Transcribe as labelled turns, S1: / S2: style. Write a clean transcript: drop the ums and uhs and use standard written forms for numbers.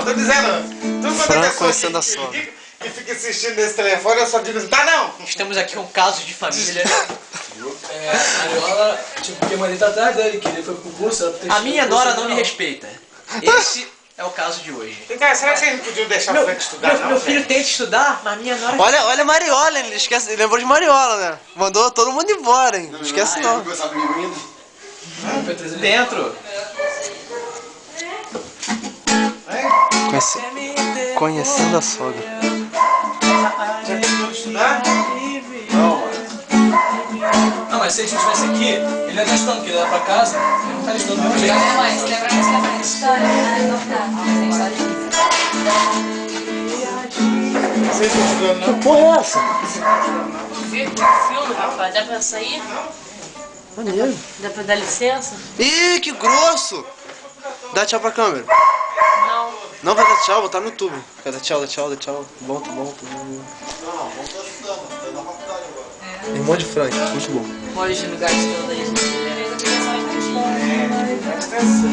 S1: Não, tô dizendo. Tu quando
S2: Franco conhecendo a sogra.
S1: E fica assistindo nesse telefone, eu só digo assim, tá não!
S3: Estamos aqui com um caso de família.
S4: A Mariola, tipo, porque a mãe dele tá atrás dele, que ele foi pro curso, ela
S3: A minha nora não me respeita. Esse é o caso de hoje.
S1: Cara, será que vocês não podiam deixar o Frank estudar, não?
S3: Meu filho tenta estudar, mas minha nora...
S2: Olha a Mariola, ele esquece, ele lembrou de Mariola, né? Mandou todo mundo embora, hein? Não esquece não.
S3: Dentro.
S2: Conhecendo a sogra.
S1: Já tentou estudar?
S4: Não, mas se a gente estivesse aqui, ele ia estar estudando, porque ele ia pra casa, ele não tá estudando do mesmo jeito.
S5: Mãe, você lembra que você aprende história, né? Não tá. Tem história de vida.
S1: Vocês estão estudando, não?
S2: Que porra é essa?
S6: Viu que filme, rapaz? Dá pra sair?
S2: Maneiro.
S6: Dá pra dar licença?
S2: Ih, que grosso! Dá tchau pra câmera.
S6: Não.
S2: Não vai dar tchau, vou botar no YouTube. Quer dar tchau, dá tchau, dá tchau. Volta. Tem um monte de Frank, muito bom.
S6: Olha os lugares todos aí.
S1: Presta atenção.